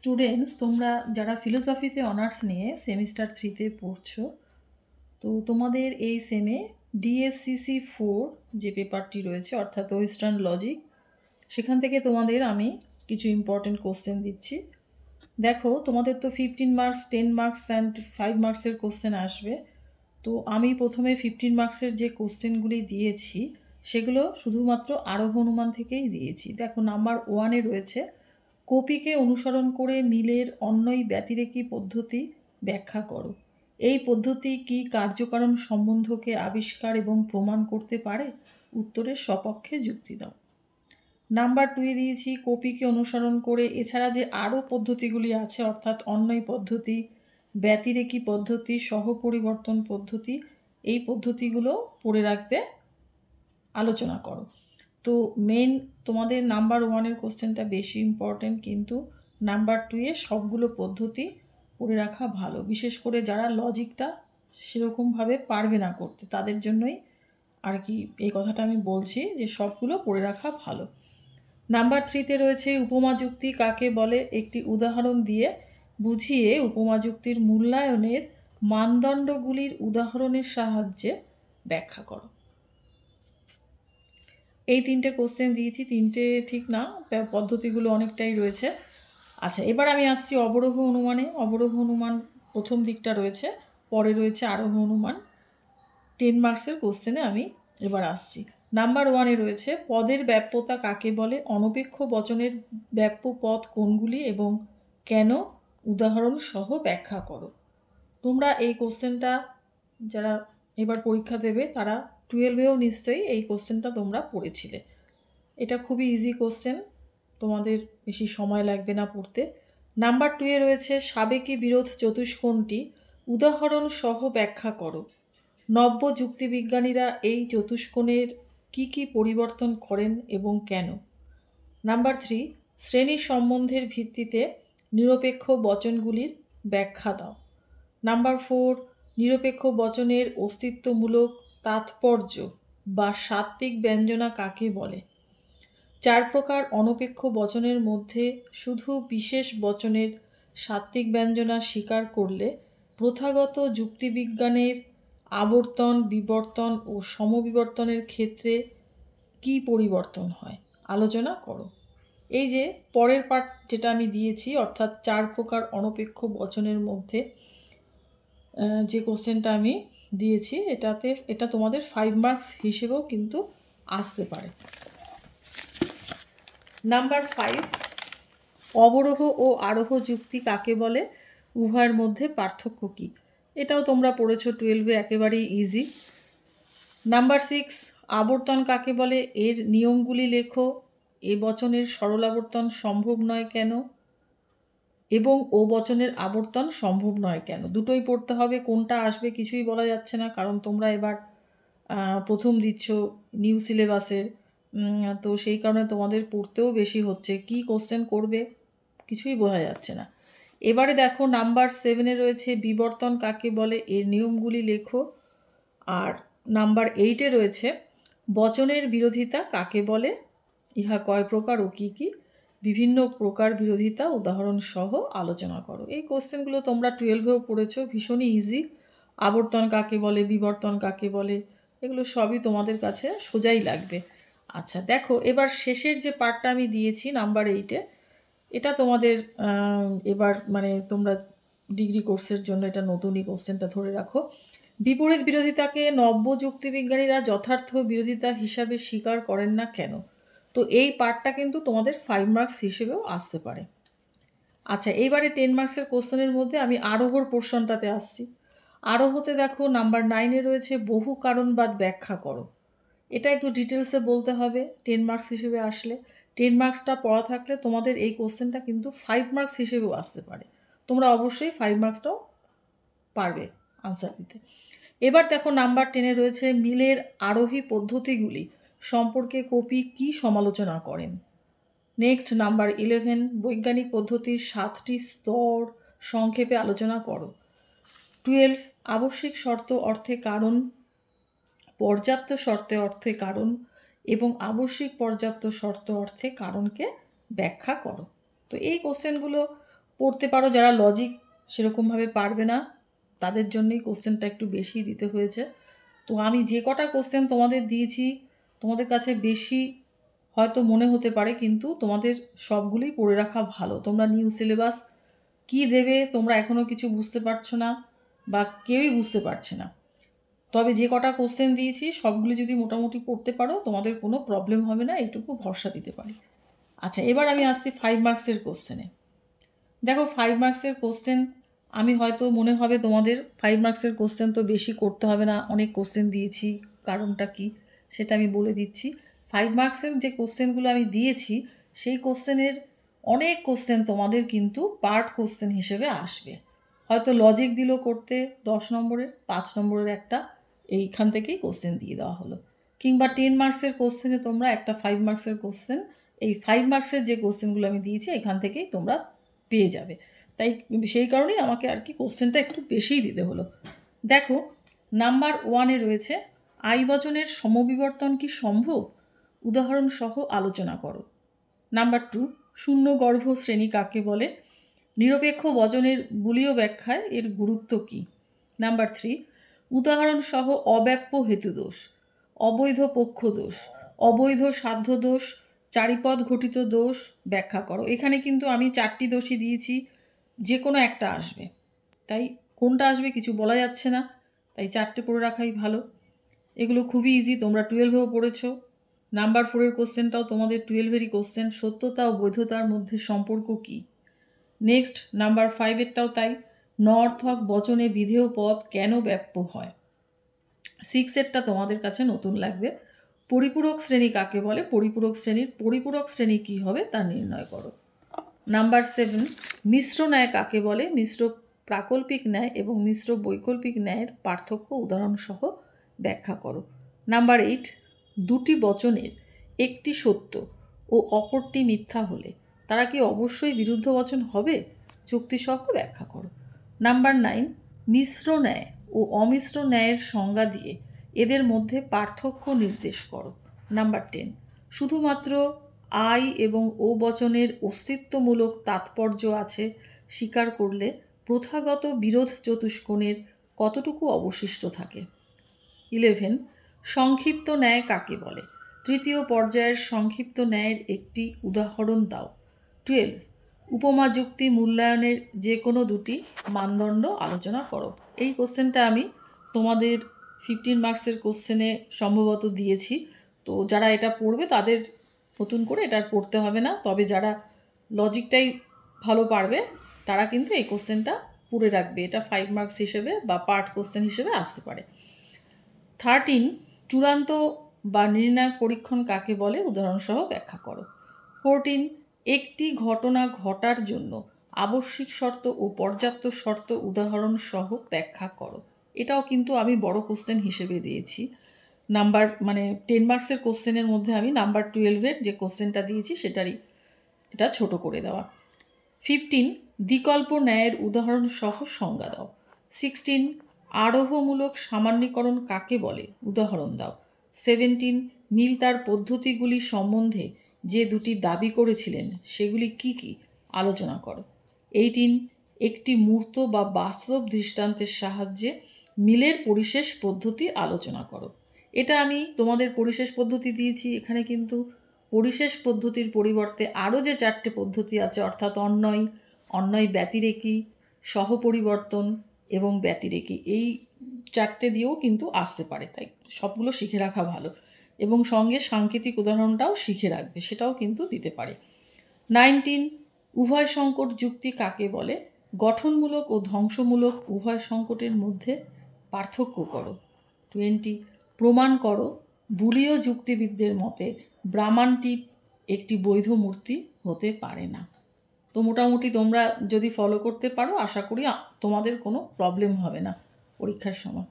Students, তোমরা যারা ফিলোসফিতে honours নিয়ে সেমিস্টার 3তে পড়ছো, তো তোমাদের এই সেমে ডিএসসিসি 4 যে পেপারটি রয়েছে অর্থাৎ ওয়েস্টার্ন লজিক, সেখান থেকে তোমাদের আমি কিছু ইম্পর্টেন্ট কোশ্চেন দিচ্ছি। দেখো, তোমাদের তো 15 মার্কস, 10 মার্কস অ্যান্ড 5 মার্কসের কোশ্চেন আসবে। তো আমি প্রথমে 15 মার্কসের যে কোশ্চেনগুলি দিয়েছি সেগুলো শুধুমাত্র আরোহ অনুমান থেকেই দিয়েছি। দেখো, নাম্বার 1-এ রয়েছে কপিকে অনুসরণ করে মিলের অন্যই ব্যতিরেকী পদ্ধতি ব্যাখ্যা করো। এই পদ্ধতি কি কার্যকারণ সম্বন্ধকে আবিষ্কার এবং প্রমাণ করতে পারে? উত্তরের সপক্ষে যুক্তি দাও। নাম্বার 2-এ দিয়েছি কপিকে অনুসরণ করে এছাড়া যে আরও পদ্ধতিগুলি আছে অর্থাৎ অন্যয় পদ্ধতি, ব্যতিরেকী পদ্ধতি, সহপরিবর্তন পদ্ধতি, এই পদ্ধতিগুলো পড়ে রাখবে, আলোচনা করো। তো মেন তোমাদের নাম্বার 1-এর কোশ্চেনটা বেশি ইম্পর্টেন্ট, কিন্তু নাম্বার 2-এ সবগুলো পদ্ধতি পড়ে রাখা ভালো, বিশেষ করে যারা লজিকটা সেরকমভাবে পারবে না করতে তাদের জন্যই আর কি এই কথাটা আমি বলছি যে সবগুলো পড়ে রাখা ভালো। নাম্বার 3-তে রয়েছে উপমা যুক্তি কাকে বলে, একটি উদাহরণ দিয়ে বুঝিয়ে উপমা যুক্তির মূল্যায়নের মানদণ্ডগুলির উদাহরণের সাহায্যে ব্যাখ্যা করো। এই 3টে কোশ্চেন দিয়েছি, 3টে ঠিক না, পদ্ধতিগুলো অনেকটাই রয়েছে। আচ্ছা, এবার আমি আসছি অবরোহ অনুমানে। অবরোহ অনুমান প্রথম দিকটা রয়েছে, পরে রয়েছে আরোহ অনুমান। 10 মার্কসের কোশ্চেনে আমি এবার আসছি। নাম্বার 1-এ রয়েছে পদের ব্যাপ্যতা কাকে বলে, অনপেক্ষ বচনের ব্যাপ্য পদ কোনগুলি এবং কেন, উদাহরণ সহ ব্যাখ্যা করো। তোমরা এই কোশ্চেনটা যারা এবার পরীক্ষা দেবে তারা 12-এও নিশ্চয়ই এই কোশ্চেনটা তোমরা পড়েছিলে। এটা খুবই ইজি কোশ্চেন, তোমাদের বেশি সময় লাগবে না পড়তে। নাম্বার 2-এ রয়েছে সাবেকি বিরোধ চতুষ্কোণটি উদাহরণ সহ ব্যাখ্যা করো। নব্য যুক্তিবিজ্ঞানীরা এই চতুষ্কোণের কি পরিবর্তন করেন এবং কেন। নাম্বার 3, শ্রেণী সম্বন্ধের ভিত্তিতে নিরপেক্ষ বচনগুলির ব্যাখ্যা দাও। নাম্বার 4, নিরপেক্ষ বচনের অস্তিত্বমূলক তাৎপর্য বা সাত্ত্বিক ব্যঞ্জনা কাকে বলে। 4 প্রকার অনপেক্ষ বচনের মধ্যে শুধু বিশেষ বচনের সাত্ত্বিক ব্যঞ্জনা স্বীকার করলে প্রথাগত যুক্তিবিজ্ঞানের আবর্তন, বিবর্তন ও সমবিবর্তনের ক্ষেত্রে কি পরিবর্তন হয়, আলোচনা করো। এই যে পরের পার্ট যেটা আমি দিয়েছি অর্থাৎ 4 প্রকার অনপেক্ষ বচনের মধ্যে যে কোশ্চেনটা আমি দিয়েছি এটা তোমাদের 5 মার্কস হিসেবেও কিন্তু আসতে পারে। নাম্বার 5, অবরোহ ও আরোহ যুক্তি কাকে বলে, উভয়ের মধ্যে পার্থক্য কী। এটাও তোমরা পড়েছো 12-এ, একেবারেই ইজি। নাম্বার 6, আবর্তন কাকে বলে, এর নিয়মগুলি লেখো। এ বচনের সরলাবর্তন সম্ভব নয় কেন এবং ও বচনের আবর্তন সম্ভব নয় কেন। দুটোই পড়তে হবে, কোনটা আসবে কিছুই বলা যাচ্ছে না, কারণ তোমরা এবার প্রথম দিচ্ছ নিউ সিলেবাসের, তো সেই কারণে তোমাদের পড়তেও বেশি হচ্ছে, কি কোশ্চেন করবে কিছুই বোঝা যাচ্ছে না। এবারে দেখো নাম্বার 7-এ রয়েছে বিবর্তন কাকে বলে, এর নিয়মগুলি লেখো। আর নাম্বার 8-এ রয়েছে বচনের বিরোধিতা কাকে বলে, ইহা কয় প্রকার ও কী কী, বিভিন্ন প্রকার বিরোধিতা উদাহরণ সহ আলোচনা করো। এই কোশ্চেনগুলো তোমরা 12-এও পড়েছো, ভীষণই ইজি। আবর্তন কাকে বলে, বিবর্তন কাকে বলে, এগুলো সবই তোমাদের কাছে সোজাই লাগবে। আচ্ছা দেখো, এবার শেষের যে পার্টটা আমি দিয়েছি নাম্বার 8-এ, এটা তোমাদের এবার মানে তোমরা ডিগ্রি কোর্সের জন্য এটা নতুনই কোশ্চেনটা ধরে রাখো। বিপরীত বিরোধিতাকে নব্য যুক্তিবিজ্ঞানীরা যথার্থ বিরোধিতা হিসাবে স্বীকার করেন না কেন। তো এই পার্টটা কিন্তু তোমাদের 5 মার্কস হিসেবেও আসতে পারে। আচ্ছা, এইবারে 10 মার্কসের কোশ্চেনের মধ্যে আমি আরোহর পোর্শনটাতে আসছি। আরোহতে দেখো নাম্বার 9-এ রয়েছে বহু কারণবাদ ব্যাখ্যা করো। এটা একটু ডিটেলসে বলতে হবে 10 মার্কস হিসেবে আসলে। 10 মার্কসটা পড়া থাকলে তোমাদের এই কোশ্চেনটা কিন্তু 5 মার্কস হিসেবেও আসতে পারে। তোমরা অবশ্যই 5 মার্কসটাও পারবে আনসার দিতে। এবার দেখো নাম্বার 10-এ রয়েছে মিলের আরোহী পদ্ধতিগুলি সম্পর্কে কপি কি সমালোচনা করেন। নেক্সট নাম্বার 11, বৈজ্ঞানিক পদ্ধতির 7টি স্তর সংক্ষেপে আলোচনা করো। 12, আবশ্যিক শর্ত অর্থে কারণ, পর্যাপ্ত শর্তে অর্থে কারণ এবং আবশ্যিক পর্যাপ্ত শর্ত অর্থে কারণকে ব্যাখ্যা করো। তো এই কোশ্চেনগুলো পড়তে পারো, যারা লজিক সেরকমভাবে পারবে না তাদের জন্যই কোশ্চেনটা একটু বেশি দিতে হয়েছে। তো আমি যে কটা কোশ্চেন তোমাদের দিয়েছি তোমাদের কাছে বেশি হয়তো মনে হতে পারে, কিন্তু তোমাদের সবগুলোই পড়ে রাখা ভালো। তোমরা নিউ সিলেবাস কি দেবে তোমরা এখনও কিছু বুঝতে পারছো না বা কেউই বুঝতে পারছে না। তবে যে কটা কোশ্চেন দিয়েছি সবগুলো যদি মোটামুটি পড়তে পারো তোমাদের কোনো প্রবলেম হবে না, এইটুকু ভরসা দিতে পারি। আচ্ছা, এবার আমি আসছি 5 মার্কসের কোশ্চেনে। দেখো 5 মার্কসের কোশ্চেন আমি হয়তো মনে হবে তোমাদের 5 মার্কসের কোশ্চেন তো বেশি করতে হবে না, অনেক কোশ্চেন দিয়েছি, কারণটা কি সেটা আমি বলে দিচ্ছি। 5 মার্কসের যে কোশ্চেনগুলো আমি দিয়েছি সেই কোশ্চেনের অনেক কোশ্চেন তোমাদের কিন্তু পার্ট কোশ্চেন হিসেবে আসবে। হয়তো লজিক দিল করতে 10 নম্বরের, 5 নম্বরের একটা এইখান থেকেই কোশ্চেন দিয়ে দেওয়া হলো। কিংবা 10 মার্কসের কোশ্চেনে তোমরা একটা 5 মার্কসের কোশ্চেন, এই 5 মার্কসের যে কোশ্চেনগুলো আমি দিয়েছি এখান থেকেই তোমরা পেয়ে যাবে। তাই সেই কারণেই আমাকে আর কি কোশ্চেনটা একটু বেশিই দিতে হলো। দেখো, নাম্বার 1-এ রয়েছে আইবচনের সমবিবর্তন কি সম্ভব, উদাহরণ সহ আলোচনা করো। নাম্বার 2, শূন্যগর্ভ শ্রেণী কাকে বলে, নিরপেক্ষ বচনের বুলীয় ব্যাখ্যায় এর গুরুত্ব কী। নাম্বার 3, উদাহরণ সহ অব্যাপ্য হেতুদোষ, অবৈধ পক্ষ দোষ, অবৈধ সাধ্য দোষ, চারিপদ ঘটিত দোষ ব্যাখ্যা করো। এখানে কিন্তু আমি 4টি দোষই দিয়েছি, যে কোনো একটা আসবে, তাই কোনটা আসবে কিছু বলা যাচ্ছে না, তাই 4টে পড়ে রাখাই ভালো। এগুলো খুবই ইজি, তোমরা 12এও পড়েছো। নাম্বার 4-এর কোশ্চেনটাও তোমাদের 12-এরই কোশ্চেন, সত্যতা ও বৈধতার মধ্যে সম্পর্ক কী। নেক্সট নাম্বার 5-এরটাও তাই, নঅর্থক বচনে বিধেয় পদ কেন ব্যাপ্য হয়। 6-এরটা তোমাদের কাছে নতুন লাগবে, পরিপূরক শ্রেণী কাকে বলে, পরিপূরক শ্রেণীর পরিপূরক শ্রেণী কী হবে তা নির্ণয় করো। নাম্বার 7, মিশ্র ন্যায় কাকে বলে, মিশ্র প্রাকল্পিক ন্যায় এবং মিশ্র বৈকল্পিক ন্যায়ের পার্থক্য উদাহরণসহ ব্যাখ্যা করো। নাম্বার 8, দুটি বচনের একটি সত্য ও অপরটি মিথ্যা হলে তারা কি অবশ্যই বিরুদ্ধ বচন হবে, যুক্তিসহ ব্যাখ্যা করো। নাম্বার 9, মিশ্র ন্যায় ও অমিশ্র ন্যায়ের সংজ্ঞা দিয়ে এদের মধ্যে পার্থক্য নির্দেশ করো। নাম্বার 10, শুধুমাত্র আই এবং ও বচনের অস্তিত্বমূলক তাৎপর্য আছে স্বীকার করলে প্রথাগত বিরোধ চতুষ্কোণের কতটুকু অবশিষ্ট থাকে। 11, সংক্ষিপ্ত ন্যায় কাকে বলে, তৃতীয় পর্যায়ের সংক্ষিপ্ত ন্যায়ের একটি উদাহরণ দাও। 12, উপমা যুক্তি মূল্যায়নের যে কোনো দুটি মানদণ্ড আলোচনা করো। এই কোশ্চেনটা আমি তোমাদের 15 মার্কসের কোশ্চেনে সম্ভবত দিয়েছি, তো যারা এটা পড়বে তাদের নতুন করে এটা পড়তে হবে না, তবে যারা লজিকটাই ভালো পারবে তারা কিন্তু এই কোশ্চেনটা পড়ে রাখবে, এটা 5 মার্কস হিসেবে বা পার্ট কোশ্চেন হিসেবে আসতে পারে। 13, চূড়ান্ত বা নির্ণায়ক পরীক্ষণ কাকে বলে, উদাহরণসহ ব্যাখ্যা করো। 14, একটি ঘটনা ঘটার জন্য আবশ্যিক শর্ত ও পর্যাপ্ত শর্ত উদাহরণসহ ব্যাখ্যা করো। এটাও কিন্তু আমি বড় কোশ্চেন হিসেবে দিয়েছি। নাম্বার 10 মার্কসের কোশ্চেনের মধ্যে আমি নাম্বার 12-এর যে কোশ্চেনটা দিয়েছি সেটারই এটা ছোট করে দেওয়া। 15, বিকল্প ন্যায়ের উদাহরণসহ সংজ্ঞা দাও। 16, আরোহমূলক সামান্যীকরণ কাকে বলে, উদাহরণ দাও। 17, মিল তার পদ্ধতিগুলি সম্বন্ধে যে দুটি দাবি করেছিলেন সেগুলি কি কি আলোচনা করো। 18, একটি মূর্ত বা বাস্তব দৃষ্টান্তের সাহায্যে মিলের পরিশেষ পদ্ধতি আলোচনা করো। এটা আমি তোমাদের পরিশেষ পদ্ধতি দিয়েছি, এখানে কিন্তু পরিশেষ পদ্ধতির পরিবর্তে আরও যে 4টে পদ্ধতি আছে, অর্থাৎ অন্বয়, অন্বয় ব্যতিরেকী, সহপরিবর্তন এবং ব্যতিরেকী, এই 4টে দিয়েও কিন্তু আসতে পারে, তাই সবগুলো শিখে রাখা ভালো এবং সঙ্গে সাংকেতিক উদাহরণটাও শিখে রাখবে, সেটাও কিন্তু দিতে পারে। 19, উভয় সংকট যুক্তি কাকে বলে, গঠনমূলক ও ধ্বংসমূলক উভয় সংকটের মধ্যে পার্থক্য করো। 20, প্রমাণ করো বুলীয় যুক্তিবিদদের মতে ব্রাহ্মণটি একটি বৈধ মূর্তি হতে পারে না। তো মোটামুটি তোমরা যদি ফলো করতে পারো আশা করি তোমাদের কোনো প্রবলেম হবে না পরীক্ষার সময়।